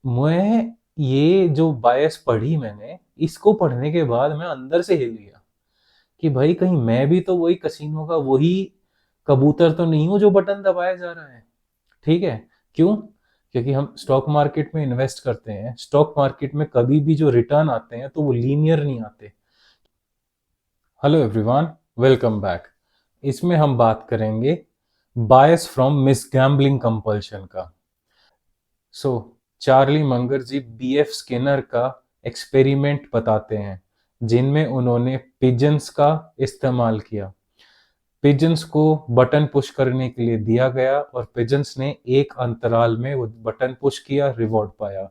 मैं ये जो बायस पढ़ी मैंने, इसको पढ़ने के बाद मैं अंदर से हिल गया कि भाई कहीं मैं भी तो वही कसीनो का वही कबूतर तो नहीं हूं जो बटन दबाया जा रहा है। ठीक है। क्यों? क्योंकि हम स्टॉक मार्केट में इन्वेस्ट करते हैं, स्टॉक मार्केट में कभी भी जो रिटर्न आते हैं तो वो लीनियर नहीं आते। Hello everyone, welcome back. इसमें हम बात करेंगे बायस फ्रॉम मिस गैम्बलिंग कंपल्शन का। सो चार्ली मंगर जी बीएफ स्किनर का एक्सपेरिमेंट बताते हैं, जिनमें उन्होंने पिजन्स का इस्तेमाल किया। पिजन्स को बटन पुश करने के लिए दिया गया और पिजन्स ने एक अंतराल में वो बटन पुश किया, रिवॉर्ड पाया,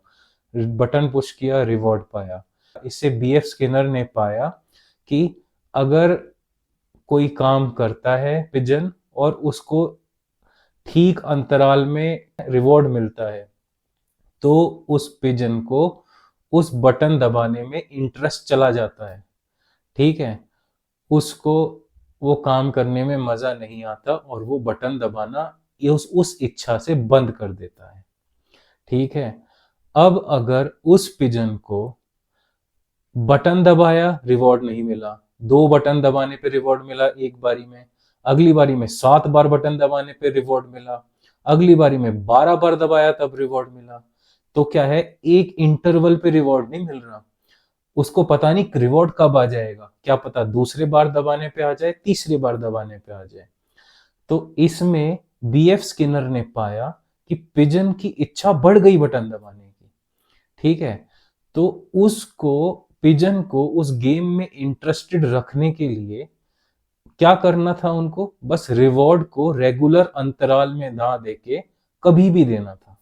बटन पुश किया, रिवॉर्ड पाया। इससे बीएफ स्किनर ने पाया कि अगर कोई काम करता है पिजन और उसको ठीक अंतराल में रिवॉर्ड मिलता है, तो उस पिजन को उस बटन दबाने में इंटरेस्ट चला जाता है। ठीक है। उसको वो काम करने में मजा नहीं आता और वो बटन दबाना ये उस इच्छा से बंद कर देता है। ठीक है। अब अगर उस पिजन को बटन दबाया, रिवॉर्ड नहीं मिला, दो बटन दबाने पे रिवॉर्ड मिला एक बारी में, अगली बारी में 7 बार बटन दबाने पे रिवॉर्ड मिला, अगली बारी में 12 बार दबाया तब रिवॉर्ड मिला, तो क्या है, एक इंटरवल पे रिवॉर्ड नहीं मिल रहा। उसको पता नहीं रिवॉर्ड कब आ जाएगा, क्या पता दूसरे बार दबाने पे आ जाए, तीसरी बार दबाने पे आ जाए। तो इसमें बीएफ स्किनर ने पाया कि पिजन की इच्छा बढ़ गई बटन दबाने की। ठीक है। तो उसको पिजन को उस गेम में इंटरेस्टेड रखने के लिए क्या करना था, उनको बस रिवॉर्ड को रेगुलर अंतराल में ना देके कभी भी देना था।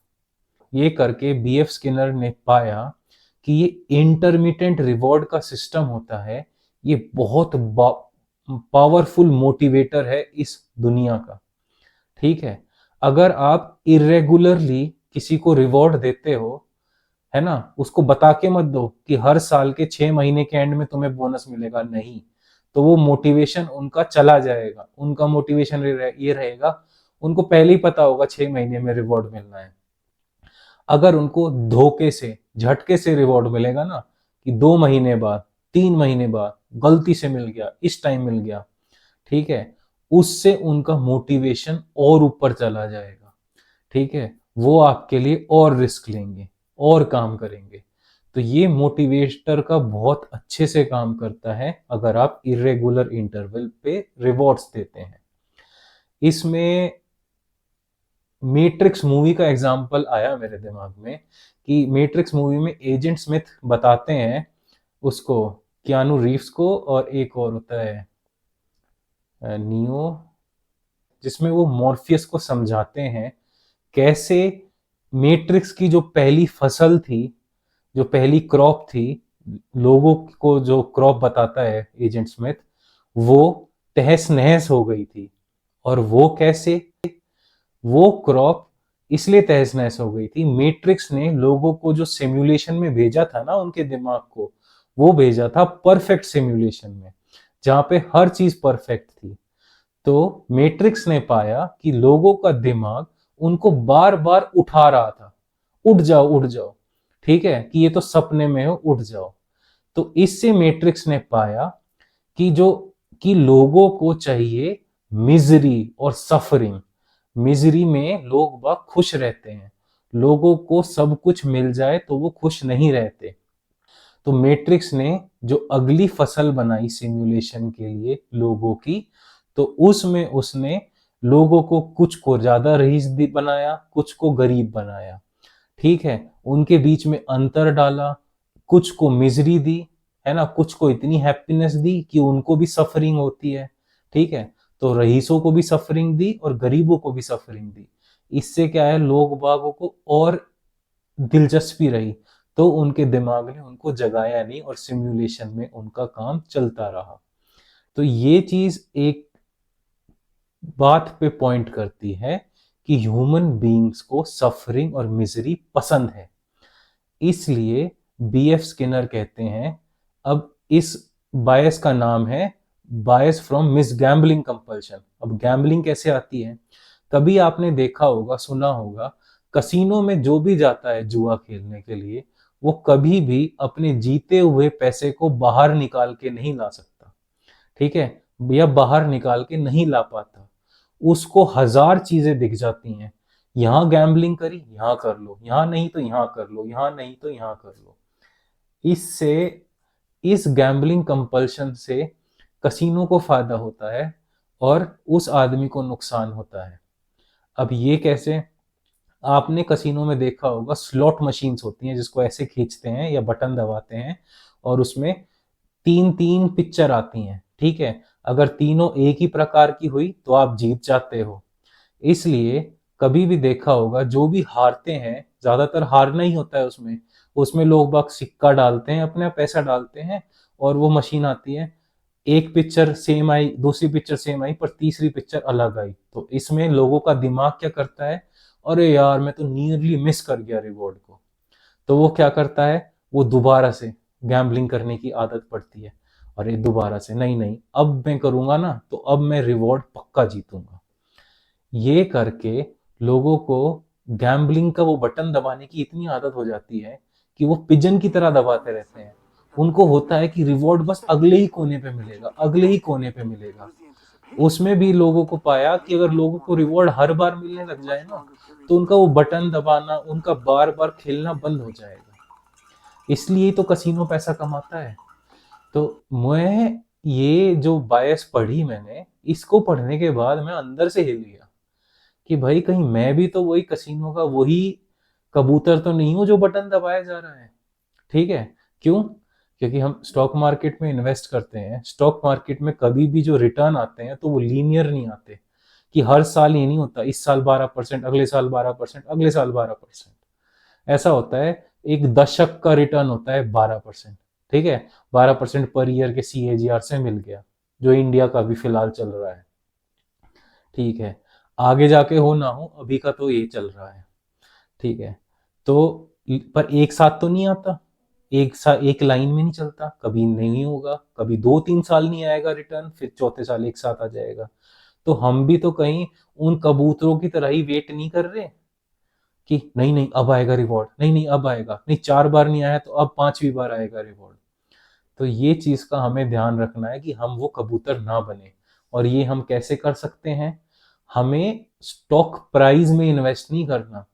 ये करके बीएफ स्किनर ने पाया कि ये इंटरमिटेंट रिवॉर्ड का सिस्टम होता है, ये बहुत पावरफुल मोटिवेटर है इस दुनिया का। ठीक है। अगर आप इरेगुलरली किसी को रिवॉर्ड देते हो, है ना, उसको बता के मत दो कि हर साल के 6 महीने के एंड में तुम्हें बोनस मिलेगा, नहीं, तो वो मोटिवेशन उनका चला जाएगा। उनका मोटिवेशन ये रहेगा, उनको पहले ही पता होगा 6 महीने में रिवॉर्ड मिलना है। अगर उनको धोखे से झटके से रिवॉर्ड मिलेगा ना, कि 2 महीने बाद, 3 महीने बाद गलती से मिल गया, इस टाइम मिल गया, ठीक है, उससे उनका मोटिवेशन और ऊपर चला जाएगा। ठीक है। वो आपके लिए और रिस्क लेंगे और काम करेंगे। तो ये मोटिवेटर का बहुत अच्छे से काम करता है अगर आप इरेगुलर इंटरवल पे रिवॉर्ड्स देते हैं। इसमें मैट्रिक्स मूवी का एग्जाम्पल आया मेरे दिमाग में कि मैट्रिक्स मूवी में एजेंट स्मिथ बताते हैं उसको, कियानू रीव्स को, और एक और होता है नियो, जिसमें वो मॉर्फियस को समझाते हैं कैसे मैट्रिक्स की जो पहली फसल थी, जो पहली क्रॉप थी, लोगों को जो क्रॉप बताता है एजेंट स्मिथ, वो तहस नहस हो गई थी। और वो कैसे, वो क्रॉप इसलिए तहस नहस हो गई थी, मैट्रिक्स ने लोगों को जो सिमुलेशन में भेजा था ना, उनके दिमाग को, वो भेजा था परफेक्ट सिमुलेशन में, जहां पे हर चीज परफेक्ट थी। तो मैट्रिक्स ने पाया कि लोगों का दिमाग उनको बार बार उठा रहा था, उठ जाओ उठ जाओ, ठीक है, कि ये तो सपने में हो, उठ जाओ। तो इससे मैट्रिक्स ने पाया कि जो कि लोगों को चाहिए मिजरी और सफरिंग। मिजरी में लोग बाग खुश रहते हैं, लोगों को सब कुछ मिल जाए तो वो खुश नहीं रहते। तो मैट्रिक्स ने जो अगली फसल बनाई सिमुलेशन के लिए लोगों की, तो उसमें उसने लोगों को कुछ को ज्यादा रईस बनाया, कुछ को गरीब बनाया। ठीक है। उनके बीच में अंतर डाला, कुछ को मिजरी दी, है ना, कुछ को इतनी हैप्पीनेस दी कि उनको भी सफरिंग होती है। ठीक है। तो रईसों को भी सफरिंग दी और गरीबों को भी सफरिंग दी। इससे क्या है, लोग बागों को और दिलचस्पी रही, तो उनके दिमाग ने उनको जगाया नहीं और सिमुलेशन में उनका काम चलता रहा। तो ये चीज एक बात पे पॉइंट करती है कि ह्यूमन बीइंग्स को सफरिंग और मिजरी पसंद है। इसलिए बीएफ स्किनर कहते हैं, अब इस बायस का नाम है बायस फ्रॉम मिस गैम्बलिंग कंपल्शन। अब गैम्बलिंग कैसे आती है, कभी आपने देखा होगा, सुना होगा कसीनो में जो भी जाता है जुआ खेलने के लिए, वो कभी भी अपने जीते हुए पैसे को बाहर निकाल के नहीं ला सकता, ठीक है, या बाहर निकाल के नहीं ला पाता। उसको हजार चीजें दिख जाती हैं, यहाँ गैम्बलिंग करी, यहाँ कर लो, यहाँ नहीं तो यहाँ कर लो, यहाँ नहीं तो यहाँ कर लो। इससे, इस गैम्बलिंग कंपल्शन से कसीनो को फायदा होता है और उस आदमी को नुकसान होता है। अब ये कैसे? आपने कसीनो में देखा होगा, स्लॉट मशीन्स होती हैं जिसको ऐसे खींचते हैं या बटन दबाते हैं और उसमें तीन तीन पिक्चर आती हैं, ठीक है। अगर तीनों एक ही प्रकार की हुई तो आप जीत जाते हो। इसलिए कभी भी देखा होगा, जो भी हारते हैं, ज्यादातर हारना ही होता है उसमें, उसमें लोग बाग सिक्का डालते हैं, अपना पैसा डालते हैं, और वो मशीन आती है, एक पिक्चर सेम आई, दूसरी पिक्चर सेम आई, पर तीसरी पिक्चर अलग आई। तो इसमें लोगों का दिमाग क्या करता है, अरे यार मैं तो नियरली मिस कर गया रिवॉर्ड को। तो वो क्या करता है, वो दोबारा से गैम्बलिंग करने की आदत पड़ती है। अरे दोबारा से, नहीं नहीं अब मैं करूंगा ना तो अब मैं रिवॉर्ड पक्का जीतूंगा। ये करके लोगों को गैम्बलिंग का वो बटन दबाने की इतनी आदत हो जाती है कि वो पिजन की तरह दबाते रहते हैं। उनको होता है कि रिवॉर्ड बस अगले ही कोने पे मिलेगा, अगले ही कोने पे मिलेगा। उसमें भी लोगों को पाया कि अगर लोगों को रिवॉर्ड हर बार मिलने लग जाए ना, तो उनका वो बटन दबाना, उनका बार बार खेलना बंद हो जाएगा। इसलिए तो कसीनो पैसा कमाता है। तो मैं, ये जो बायस पढ़ी मैंने, इसको पढ़ने के बाद मैं अंदर से हिल गया कि भाई कहीं मैं भी तो वही कसीनो का वही कबूतर तो नहीं हूं जो बटन दबाया जा रहा है, ठीक है। क्यों? क्योंकि हम स्टॉक मार्केट में इन्वेस्ट करते हैं, स्टॉक मार्केट में कभी भी जो रिटर्न आते हैं तो वो लीनियर नहीं आते, कि हर साल ये नहीं होता, इस साल 12%, अगले साल 12%, अगले साल 12%। ऐसा होता है, एक दशक का रिटर्न होता है 12%, ठीक है। 12% पर ईयर के CAGR से मिल गया, जो इंडिया का भी फिलहाल चल रहा है, ठीक है। आगे जाके हो ना हो, अभी का तो ये चल रहा है, ठीक है। तो पर एक साथ तो नहीं आता, एक साथ एक लाइन में नहीं चलता, कभी नहीं होगा, कभी 2-3 साल नहीं आएगा रिटर्न, फिर चौथे साल एक साथ आ जाएगा। तो हम भी तो कहीं उन कबूतरों की तरह ही वेट नहीं कर रहे कि नहीं नहीं अब आएगा रिवॉर्ड, नहीं नहीं अब आएगा, नहीं 4 बार नहीं आया तो अब 5वीं बार आएगा रिवॉर्ड। तो ये चीज का हमें ध्यान रखना है कि हम वो कबूतर ना बने। और ये हम कैसे कर सकते हैं? हमें स्टॉक प्राइस में इन्वेस्ट नहीं करना,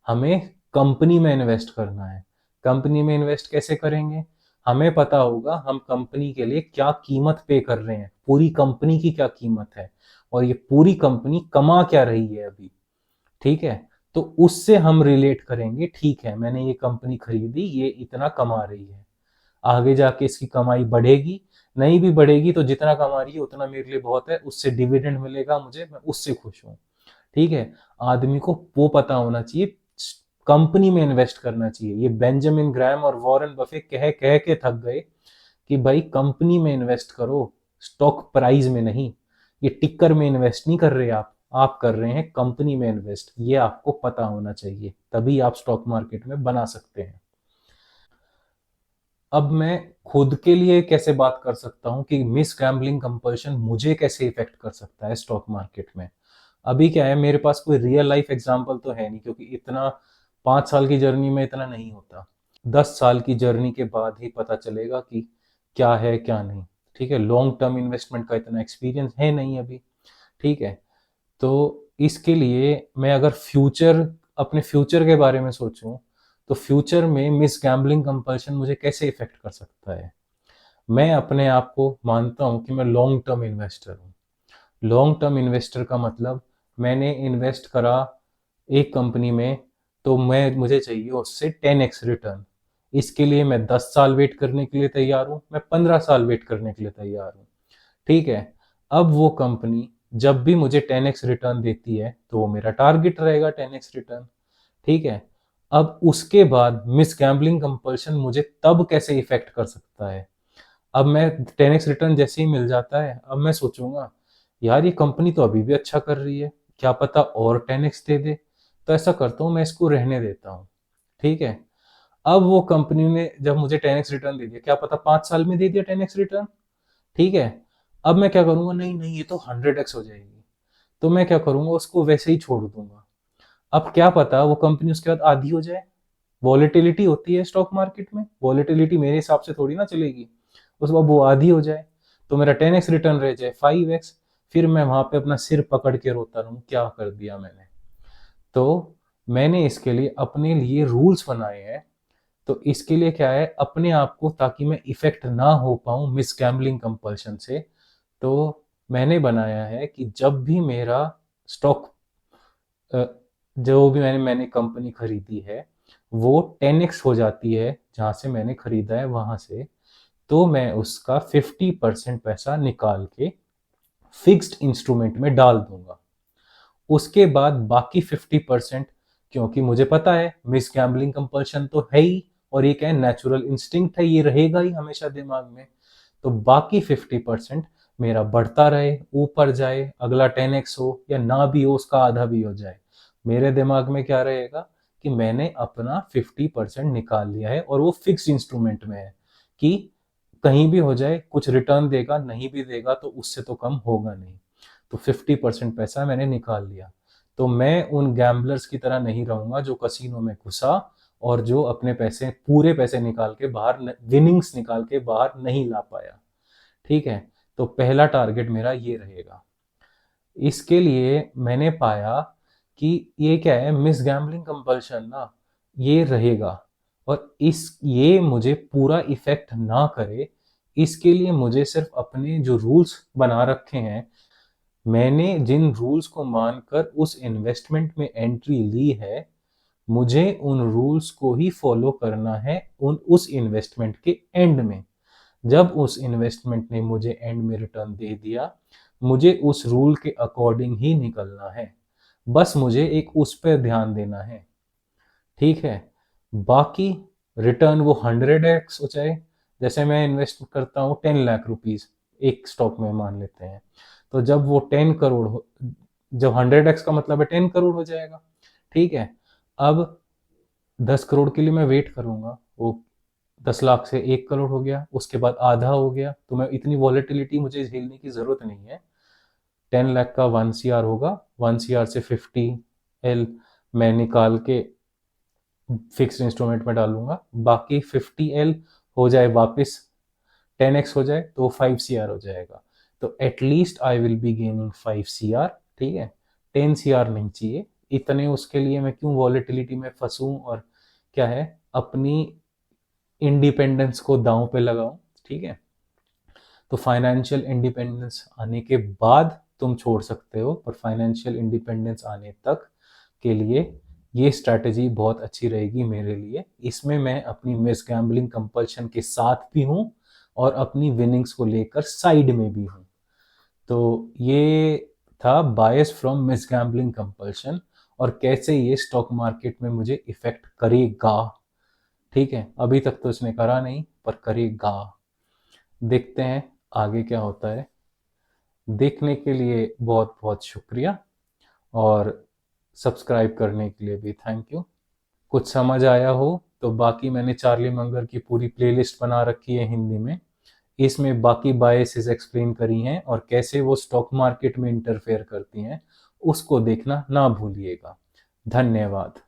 हमें कंपनी में इन्वेस्ट करना है। कंपनी में इन्वेस्ट कैसे करेंगे? हमें पता होगा हम कंपनी के लिए क्या कीमत पे कर रहे हैं, पूरी कंपनी की क्या कीमत है, और ये पूरी कंपनी कमा क्या रही है अभी, ठीक है। तो उससे हम रिलेट करेंगे, ठीक है मैंने ये कंपनी खरीदी, ये इतना कमा रही है, आगे जाके इसकी कमाई बढ़ेगी, नहीं भी बढ़ेगी तो जितना कमा रही है उतना मेरे लिए बहुत है, उससे डिविडेंड मिलेगा मुझे, मैं उससे खुश हूँ, ठीक है। आदमी को वो पता होना चाहिए, कंपनी में इन्वेस्ट करना चाहिए। ये बेंजामिन ग्रैम और वॉरेन बफे कह कह के थक गए कि भाई कंपनी में इन्वेस्ट करो, स्टॉक प्राइस में नहीं। ये टिकर में इन्वेस्ट नहीं कर रहे आप कर रहे हैं कंपनी में इन्वेस्ट। ये आपको पता होना चाहिए, तभी आप स्टॉक मार्केट में बना सकते हैं। अब मैं खुद के लिए कैसे बात कर सकता हूँ कि मिस गैम्बलिंग कंपल्शन मुझे कैसे इफेक्ट कर सकता है स्टॉक मार्केट में। अभी क्या है, मेरे पास कोई रियल लाइफ एग्जांपल तो है नहीं, क्योंकि इतना 5 साल की जर्नी में इतना नहीं होता। 10 साल की जर्नी के बाद ही पता चलेगा कि क्या है क्या नहीं, ठीक है। लॉन्ग टर्म इन्वेस्टमेंट का इतना एक्सपीरियंस है नहीं अभी, ठीक है। तो इसके लिए मैं अगर अपने फ्यूचर के बारे में सोचूं, तो फ्यूचर में मिस गैम्बलिंग कंपल्शन मुझे कैसे इफेक्ट कर सकता है। मैं अपने आप को मानता हूं कि मैं लॉन्ग टर्म इन्वेस्टर हूं। लॉन्ग टर्म इन्वेस्टर का मतलब, मैंने इन्वेस्ट करा एक कंपनी में, तो मुझे चाहिए उससे 10x रिटर्न। इसके लिए मैं 10 साल वेट करने के लिए तैयार हूं, मैं 15 साल वेट करने के लिए तैयार हूं, ठीक है। अब वो कंपनी जब भी मुझे 10x रिटर्न देती है तो वो मेरा टारगेट रहेगा 10x रिटर्न, ठीक है। अब उसके बाद मिस गैम्बलिंग कंपल्शन मुझे तब कैसे इफेक्ट कर सकता है? अब मैं 10x रिटर्न जैसे ही मिल जाता है, अब मैं सोचूंगा यार ये कंपनी तो अभी भी अच्छा कर रही है, क्या पता और 10x दे दे। तो ऐसा करता हूँ, मैं इसको रहने देता हूँ, ठीक है। अब वो कंपनी ने जब मुझे 10x रिटर्न दे दिया, क्या पता 5 साल में दे दिया 10x रिटर्न, ठीक है। अब मैं क्या करूंगा, नहीं नहीं ये तो 100x हो जाएगी, तो मैं क्या करूंगा, उसको वैसे ही छोड़ दूंगा। अब क्या पता वो कंपनी उसके बाद आधी हो जाए। वॉलेटिलिटी होती है स्टॉक मार्केट में, वॉलेटिलिटी मेरे हिसाब से थोड़ी ना चलेगी, उसके बाद वो आधी हो जाए, तो मेरा 10x रिटर्न रह जाए 5x, फिर मैं वहां पे अपना सिर पकड़ के रोता रहूं क्या कर दिया मैंने। तो मैंने इसके लिए अपने लिए रूल्स बनाए हैं। तो इसके लिए क्या है, अपने आप को, ताकि मैं इफेक्ट ना हो पाऊं मिस गैम्बलिंग कंपल्शन से, तो मैंने बनाया है कि जब भी मेरा स्टॉक, जो भी मैंने कंपनी खरीदी है वो 10x हो जाती है जहां से मैंने खरीदा है वहां से, तो मैं उसका 50% पैसा निकाल के फिक्स्ड इंस्ट्रूमेंट में डाल दूंगा। उसके बाद बाकी 50%, क्योंकि मुझे पता है मिस गैम्बलिंग कंपल्शन तो है ही, और ये क्या है, नेचुरल इंस्टिंक्ट है, ये रहेगा ही हमेशा दिमाग में। तो बाकी 50% मेरा बढ़ता रहे, ऊपर जाए, अगला 10x हो या ना भी हो, उसका आधा भी हो जाए, मेरे दिमाग में क्या रहेगा कि मैंने अपना 50% निकाल लिया है और वो फिक्स इंस्ट्रूमेंट में है कि कहीं भी हो जाए, कुछ रिटर्न देगा नहीं भी देगा तो उससे तो कम होगा नहीं। तो 50% पैसा मैंने निकाल लिया। तो मैं उन गैम्बलर्स की तरह नहीं रहूंगा जो कसिनो में घुसा और जो अपने पैसे, पूरे पैसे निकाल के बाहर, विनिंग्स निकाल के बाहर नहीं ला पाया। ठीक है, तो पहला टारगेट मेरा ये रहेगा। इसके लिए मैंने पाया कि ये क्या है, मिस गैम्बलिंग कंपल्शन ना, ये रहेगा, और इस ये मुझे पूरा इफेक्ट ना करे, इसके लिए मुझे सिर्फ अपने जो रूल्स बना रखे हैं, मैंने जिन रूल्स को मानकर उस इन्वेस्टमेंट में एंट्री ली है, मुझे उन रूल्स को ही फॉलो करना है उस इन्वेस्टमेंट के एंड में। जब उस इन्वेस्टमेंट ने मुझे एंड में रिटर्न दे दिया, मुझे उस रूल के अकॉर्डिंग ही निकलना है, बस मुझे एक उस पर ध्यान देना है। ठीक है, बाकी रिटर्न वो 100x हो जाए, जैसे मैं इन्वेस्ट करता हूँ 10 लाख रुपीज एक स्टॉक में मान लेते हैं, तो जब वो 10 करोड़ हो, जब 100x का मतलब है 10 करोड़ हो जाएगा। ठीक है, अब 10 करोड़ के लिए मैं वेट करूंगा, वो 10 लाख से 1 करोड़ हो गया, उसके बाद आधा हो गया, तो मैं इतनी वॉलेटिलिटी मुझे झेलने की जरूरत नहीं है। 10 लाख का 1 CR होगा, 1 CR से 50L मैं निकाल के फिक्स्ड इंस्ट्रूमेंट में डालूंगा, बाकी 50L हो जाए वापस 10x हो जाए तो 5 CR हो जाएगा। तो at least I will be gaining 5 CR। ठीक है, 10 CR नहीं चाहिए इतने, उसके लिए मैं क्यों वॉलेटिलिटी में फंसूं और क्या है, अपनी इंडिपेंडेंस को दांव पे लगाऊं। ठीक है, तो फाइनेंशियल इंडिपेंडेंस आने के बाद तुम छोड़ सकते हो, पर फाइनेंशियल इंडिपेंडेंस आने तक के लिए ये स्ट्रैटेजी बहुत अच्छी रहेगी मेरे लिए। इसमें मैं अपनी मिस गैम्बलिंग कंपल्शन के साथ भी हूँ और अपनी विनिंग्स को लेकर साइड में भी हूँ। तो ये था बायस फ्रॉम मिस गैम्बलिंग कंपल्शन, और कैसे ये स्टॉक मार्केट में मुझे इफेक्ट करेगा। ठीक है, अभी तक तो इसने करा नहीं, पर करेगा। देखते हैं आगे क्या होता है। देखने के लिए बहुत बहुत शुक्रिया, और सब्सक्राइब करने के लिए भी थैंक यू। कुछ समझ आया हो तो बाकी मैंने चार्ली मंगर की पूरी प्लेलिस्ट बना रखी है हिंदी में, इसमें बाकी बायसेस एक्सप्लेन करी हैं और कैसे वो स्टॉक मार्केट में इंटरफेयर करती हैं, उसको देखना ना भूलिएगा। धन्यवाद।